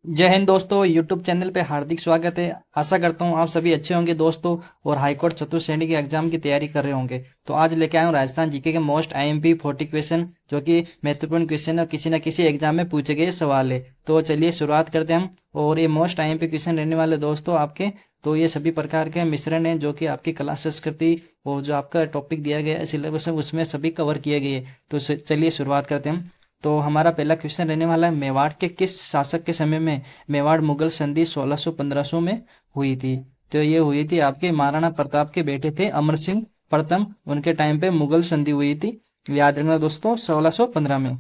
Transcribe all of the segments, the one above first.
जय हिंद दोस्तों। YouTube channel पे हार्दिक स्वागत है। आशा करता हूँ आप सभी अच्छे होंगे दोस्तों और हाईकोर्ट चतुर्थ श्रेणी के एग्जाम की तैयारी कर रहे होंगे। तो आज लेके आया हूँ राजस्थान जीके के मोस्ट आईएमपी 40 क्वेश्चन, जो कि महत्वपूर्ण क्वेश्चन है, किसी न किसी एग्जाम में पूछे गए सवाल है। तो चलिए शुरुआत करते हैं हम। और ये मोस्ट आईएमपी क्वेश्चन रहने वाले दोस्तों आपके। तो ये सभी प्रकार के मिश्रण है जो कि आपकी कला संस्कृति और जो आपका टॉपिक दिया गया है सिलेबस है उसमें सभी कवर किए गए। तो चलिए शुरुआत करते हैं हम। तो हमारा पहला क्वेश्चन रहने वाला है, मेवाड़ के किस शासक के समय में मेवाड़ मुगल संधि 1600-1500 में हुई थी? तो ये हुई थी आपके महाराणा प्रताप के बेटे थे अमर सिंह प्रथम, उनके टाइम पे मुगल संधि हुई थी। याद रखना दोस्तों 1615 में।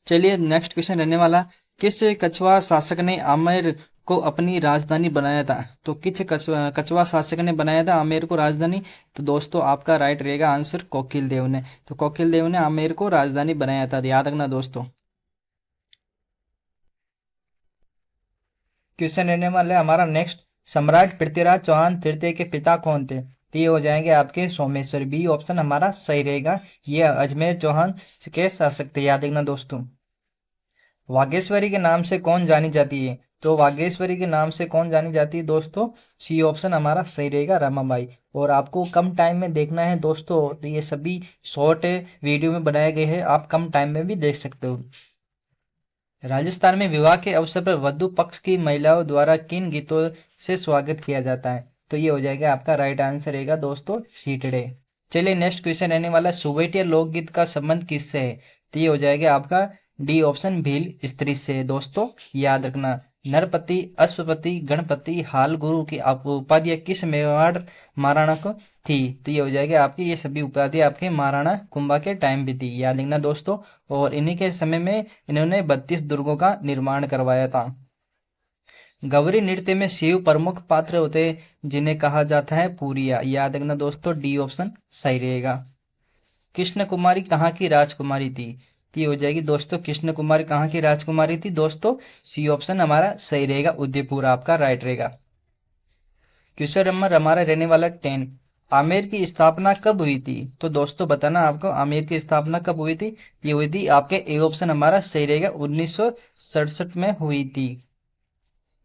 चलिए नेक्स्ट क्वेश्चन रहने वाला, किस कछवा शासक ने आमेर को अपनी राजधानी बनाया था? तो किस कछवा शासक ने बनाया था आमेर को राजधानी? तो दोस्तों आपका राइट रहेगा आंसर कोकिल देव ने। तो कोकिल देव ने आमेर को राजधानी बनाया था, याद रखना दोस्तों। क्वेश्चन रहने वाला है हमारा नेक्स्ट, सम्राट पृथ्वीराज चौहान तृतीय के पिता कौन थे? तो ये हो जाएंगे आपके सोमेश्वर। बी ऑप्शन हमारा सही रहेगा। ये अजमेर चौहान के शासक थे, याद रखना दोस्तों। वागेश्वरी के नाम से कौन जानी जाती है? तो वागेश्वरी के नाम से कौन जानी जाती है दोस्तों? सी ऑप्शन हमारा सही रहेगा, रमाबाई। और आपको कम टाइम में देखना है दोस्तों, तो ये सभी शॉर्ट वीडियो में बनाए गए हैं, आप कम टाइम में भी देख सकते हो। राजस्थान में विवाह के अवसर पर वधु पक्ष की महिलाओं द्वारा किन गीतों से स्वागत किया जाता है? तो ये हो जाएगा आपका राइट आंसर रहेगा दोस्तों, सीटड़े। चलिए नेक्स्ट क्वेश्चन रहने वाला है, सुबेटिया लोकगीत का संबंध किससे है? तो ये हो जाएगा आपका डी ऑप्शन, भील स्त्री से। दोस्तों याद रखना, नरपति, अश्वपति, गणपति, हाल गुरु की उपाधियां किस मेवाड़ महाराणा को थी? तो ये हो जाएगा आपकी, ये सभी उपाधि आपके महाराणा कुंभा के टाइम भी थी, याद रखना दोस्तों। और इन्हीं के समय में इन्होंने 32 दुर्गों का निर्माण करवाया था। गौरी नृत्य में शिव प्रमुख पात्र होते जिन्हें कहा जाता है पूरिया, याद रखना दोस्तों, डी ऑप्शन सही रहेगा। कृष्ण कुमारी कहाँ की राजकुमारी थी? तो ये हो जाएगी दोस्तों, कृष्ण कुमारी कहाँ की राजकुमारी थी दोस्तों? सी ऑप्शन हमारा सही रहेगा, उदयपुर आपका राइट रहेगा। क्वेश्चन नंबर हमारा रहने वाला 10, आमेर की स्थापना कब हुई थी? तो दोस्तों बताना आपको आमेर की स्थापना कब हुई थी। ये हुई थी आपके, ए ऑप्शन हमारा सही रहेगा, 1967 में हुई थी।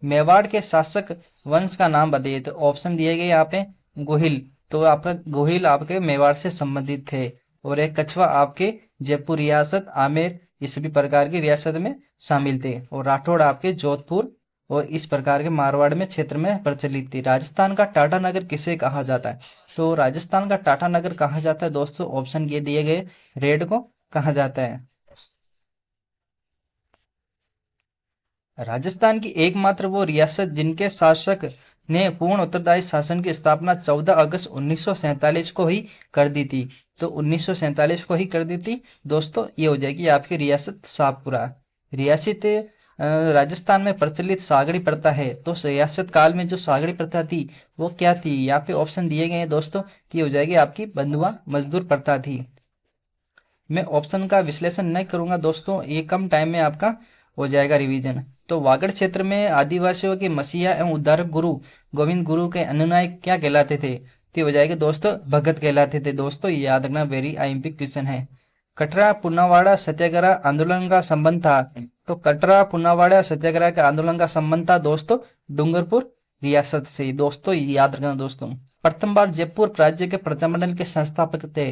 मेवाड़ के शासक वंश का नाम बताइए। तो ऑप्शन दिए गए यहाँ पे, गोहिल। तो आपका गोहिल आपके मेवाड़ से संबंधित थे। और एक कछवा आपके जयपुर रियासत, आमेर, इस भी प्रकार की रियासत में शामिल थे। और राठौड़ आपके जोधपुर और इस प्रकार के मारवाड़ में क्षेत्र में प्रचलित थी। राजस्थान का टाटा नगर किसे कहा जाता है? तो राजस्थान का टाटा नगर कहा जाता है दोस्तों, ऑप्शन ये दिए गए, रेड को कहा जाता है। राजस्थान की एकमात्र वो रियासत जिनके शासक ने पूर्ण उत्तरदायी शासन की स्थापना 14 अगस्त 1947 को ही कर दी थी। तो 1947 को ही कर दी थी दोस्तों। ये हो जाएगी आपकी रियासत शाहपुरा। रियासत राजस्थान में प्रचलित सागड़ी प्रथा है, तो रियासत काल में जो सागड़ी प्रथा थी वो क्या थी? यहाँ पे ऑप्शन दिए गए हैं दोस्तों। ये हो जाएगी आपकी बंधुआ मजदूर प्रथा थी। मैं ऑप्शन का विश्लेषण नहीं करूंगा दोस्तों, ये कम टाइम में आपका हो जाएगा रिवीजन। तो वागड़ क्षेत्र में आदिवासियों के मसीहा एवं उद्धारक गुरु गोविंद गुरु के अनुयायी क्या कहलाते थे? तो हो जाएगा दोस्तों, भगत कहलाते थे दोस्तों, ये याद रखना, वेरी आईएमपी क्वेश्चन है। कटरा पुनावाड़ा सत्याग्रह आंदोलन का संबंध था? तो कटरा पुनावाड़ा सत्याग्रह के आंदोलन का संबंध था दोस्तों डूंगरपुर रियासत से, दोस्तों याद रखना दोस्तों। प्रथम बार जयपुर राज्य के प्रजामंडल के संस्थापक थे?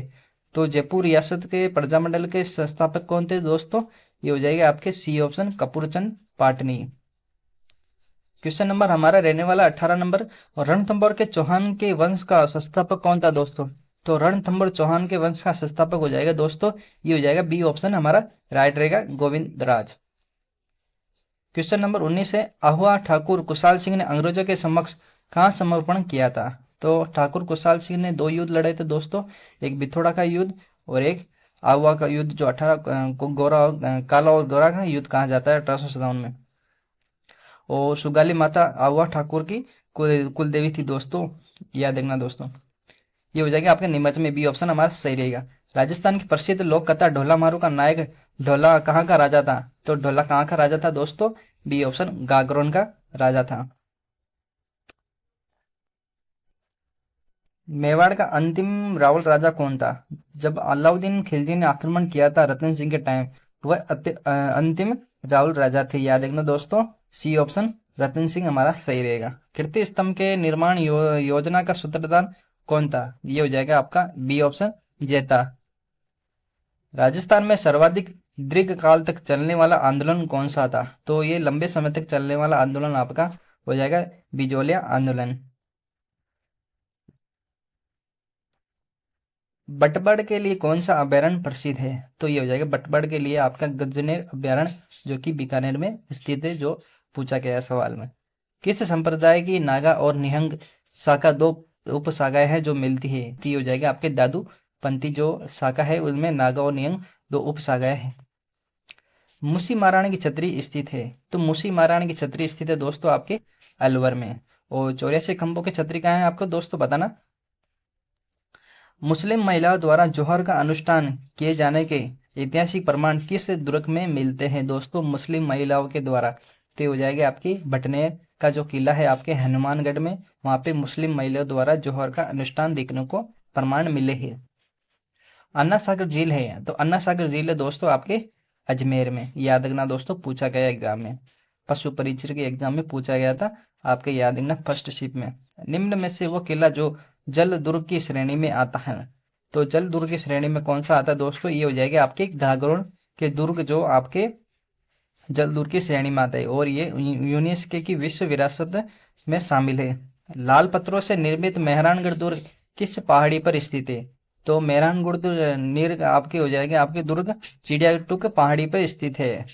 तो जयपुर रियासत के प्रजामंडल के संस्थापक कौन थे दोस्तों? ये हो जाएगा आपके C option, Kapoorchand Patni. Question number हमारा रहने वाला 18 नंबर, और रणथंभौर के चौहान के वंश का संस्थापक कौन था दोस्तों? तो रणथंभौर चौहान के वंश का संस्थापक हो जाएगा दोस्तों, ये हो जाएगा बी ऑप्शन हमारा राइट रहेगा, गोविंद राज। क्वेश्चन नंबर 19 है, आहुआ ठाकुर कुशाल सिंह ने अंग्रेजों के समक्ष कहाँ समर्पण किया था? तो ठाकुर कुशाल सिंह ने दो युद्ध लड़े थे दोस्तों, एक बिथोड़ा का युद्ध और एक आहुआ का युद्ध, जो 18 को गोरा काला और गोरा का युद्ध कहा जाता है 1857 में। और सुगाली माता आहुआ ठाकुर की कुल देवी थी दोस्तों, याद देखना दोस्तों। ये हो जाएगा आपके नीमच में, बी ऑप्शन हमारा सही रहेगा। राजस्थान की प्रसिद्ध लोक कथा ढोला मारू का नायक ढोला कहाँ का राजा था? तो ढोला कहाँ का राजा था दोस्तों? बी ऑप्शन, गागरोन का राजा था। मेवाड़ का अंतिम रावल राजा कौन था? जब अलाउद्दीन खिलजी ने आक्रमण किया था रतन सिंह के टाइम, वह अंतिम राहुल राजा थे, याद रखना दोस्तों। सी ऑप्शन रतन सिंह हमारा सही रहेगा। कीर्ति स्तंभ के निर्माण योजना का सूत्रधार कौन था? ये हो जाएगा आपका बी ऑप्शन जेता। राजस्थान में सर्वाधिक दीर्घ काल तक चलने वाला आंदोलन कौन सा था? तो ये लंबे समय तक चलने वाला आंदोलन आपका हो जाएगा बिजोलिया आंदोलन। बटबड़ के लिए कौन सा अभयारण्य प्रसिद्ध है? तो ये हो जाएगा बटबड़ के लिए आपका गजनेर अभयारण्य, जो कि बीकानेर में स्थित है, जो पूछा गया है सवाल में। किस संप्रदाय की नागा और निहंग शाखा दो उपशाखाएं हैं जो मिलती है? तो ये हो जाएगा आपके दादू पंथी जो शाखा है, उनमें नागा और निहंग दो उपशाखाएं हैं। मूसी महारानी की छतरी स्थित है? तो मूसी महारानी की छतरी स्थित है दोस्तों आपके अलवर में। और 84 खंभों की छतरी कहाँ है आपको दोस्तों बताना। मुस्लिम महिलाओं द्वारा जोहर का अनुष्ठान किए जाने के ऐतिहासिक प्रमाण किस दुर्ग में मिलते हैं दोस्तों? मुस्लिम महिलाओं के द्वारा। तो हो जाएगा आपकी बटनेर का जो किला है आपके हनुमानगढ़ में, वहां पे मुस्लिम महिलाओं द्वारा जोहर का अनुष्ठान देखने को प्रमाण मिले हैं। अन्ना सागर झील है? तो अन्ना सागर झील है दोस्तों आपके अजमेर में, याद रखना दोस्तों, पूछा गया एग्जाम में, पशु परीक्षण के एग्जाम में पूछा गया था आपके, याद रखना फर्स्ट शिप में। निम्न में से वो किला जो जल दुर्ग की श्रेणी में आता है? तो जल दुर्ग की श्रेणी में कौन सा आता है दोस्तों? ये हो जाएगा आपके घाघरों के दुर्ग, जो आपके जल दुर्ग की श्रेणी में आता है, और ये यूनेस्को की विश्व विरासत में शामिल है। लाल पत्थरों से निर्मित मेहरानगढ़ दुर्ग किस पहाड़ी पर स्थित है? तो मेहरानगढ़ आपके हो जाएंगे आपके दुर्ग चिड़ियाटुक पहाड़ी पर स्थित है,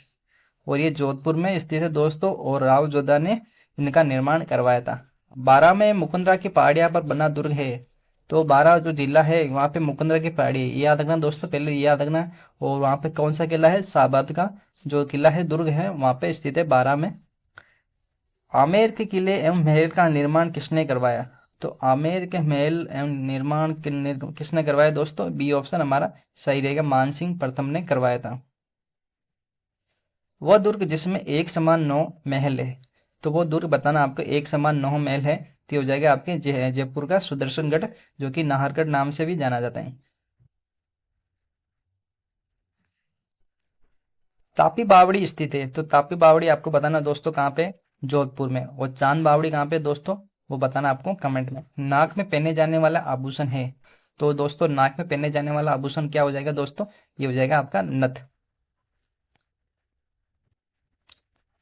और ये जोधपुर में स्थित है दोस्तों, और राव जोधा ने इनका निर्माण करवाया था। बारह में मुकुंदरा की पहाड़ियां पर बना दुर्ग है? तो बारह जो जिला है वहां पे मुकुंदरा की पहाड़ी है, ये याद रखना दोस्तों, पहले ये याद रखना। और वहां पे कौन सा किला है? शाहबाद का जो किला है दुर्ग है वहां पे स्थित है बारह में। आमेर के किले एवं महल का निर्माण किसने करवाया? तो आमेर के महल एवं निर्माण किसने करवाया दोस्तों? बी ऑप्शन हमारा सही रहेगा, मानसिंह प्रथम ने करवाया था। वह दुर्ग जिसमें एक समान 9 महल है? तो वो दुर्ग बताना आपको, एक समान 9 महल है, तो हो जाएगा आपके जयपुर का सुदर्शनगढ़, जो कि नाहरगढ़ नाम से भी जाना जाता है। तापी बावड़ी स्थित है? तो तापी बावड़ी आपको बताना दोस्तों कहाँ पे? जोधपुर में। और चांद बावड़ी कहाँ पे दोस्तों? वो बताना आपको कमेंट में। नाक में पहने जाने वाला आभूषण है? तो दोस्तों नाक में पहने जाने वाला आभूषण क्या हो जाएगा दोस्तों? ये हो जाएगा आपका नथ।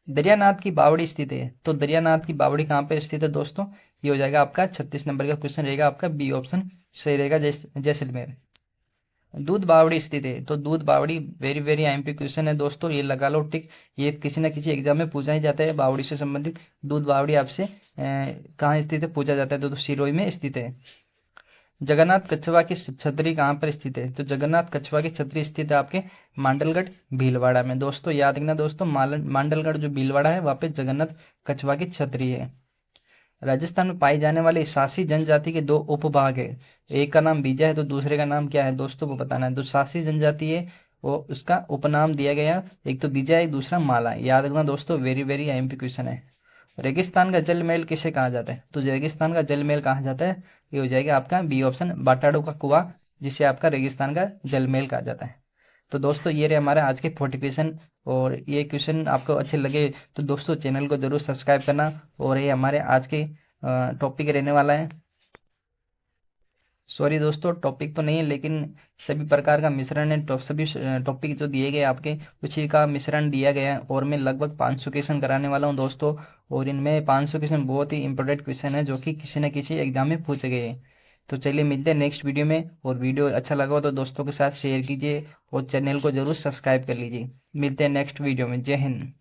दरियानाथ की बावड़ी स्थित है? तो दरियानाथ की बावड़ी कहाँ पे स्थित है दोस्तों? ये हो जाएगा आपका 36 नंबर का क्वेश्चन रहेगा आपका, बी ऑप्शन सही रहेगा, जैसलमेर। दूध बावड़ी स्थित है? तो दूध बावड़ी वेरी वेरी आईएमपी क्वेश्चन है दोस्तों, ये लगा लो टिक, ये किसी न किसी एग्जाम में पूछा ही जाता है बावड़ी से संबंधित। दूध बावड़ी आपसे कहाँ स्थित है पूछा जाता है, तो सिरोही में स्थित है। जगन्नाथ कछवा की छतरी कहाँ पर स्थित है? तो जगन्नाथ कछवा की छतरी स्थित है आपके मांडलगढ़ भीलवाड़ा में। दोस्तों याद रखना दोस्तों, मांडलगढ़ जो भीलवाड़ा है वहाँ पे जगन्नाथ कछवा की छतरी है। राजस्थान में पाई जाने वाली सासी जनजाति के दो उपभाग है, एक का नाम बीजा है तो दूसरे का नाम क्या है दोस्तों वो बताना है। तो सासी जनजाति है वो उसका उपनाम दिया गया, एक तो बीजा है एक दूसरा माला है, याद रखना दोस्तों, वेरी वेरी आईएमपी क्वेश्चन है। रेगिस्तान का जल महल किसे कहा जाता है? तो रेगिस्तान का जल महल कहा जाता है, ये हो जाएगा आपका बी ऑप्शन, बाटाडो का कुआ, जिसे आपका रेगिस्तान का जल महल कहा जाता है। तो दोस्तों ये रहे हमारे आज के 40 क्वेश्चन, और ये क्वेश्चन आपको अच्छे लगे तो दोस्तों चैनल को जरूर सब्सक्राइब करना। और ये हमारे आज के टॉपिक रहने वाला है, सॉरी दोस्तों टॉपिक तो नहीं है, लेकिन सभी प्रकार का मिश्रण है, सभी टॉपिक जो दिए गए आपके उसी का मिश्रण दिया गया है, और मैं लगभग 500 क्वेश्चन कराने वाला हूं दोस्तों। और इनमें 500 क्वेश्चन बहुत ही इंपॉर्टेंट क्वेश्चन है, जो कि किसी न किसी एग्जाम में पूछे गए हैं। तो चलिए मिलते हैं नेक्स्ट वीडियो में, और वीडियो अच्छा लगा हो तो दोस्तों के साथ शेयर कीजिए, और चैनल को जरूर सब्सक्राइब कर लीजिए। मिलते हैं नेक्स्ट वीडियो में। जय हिंद।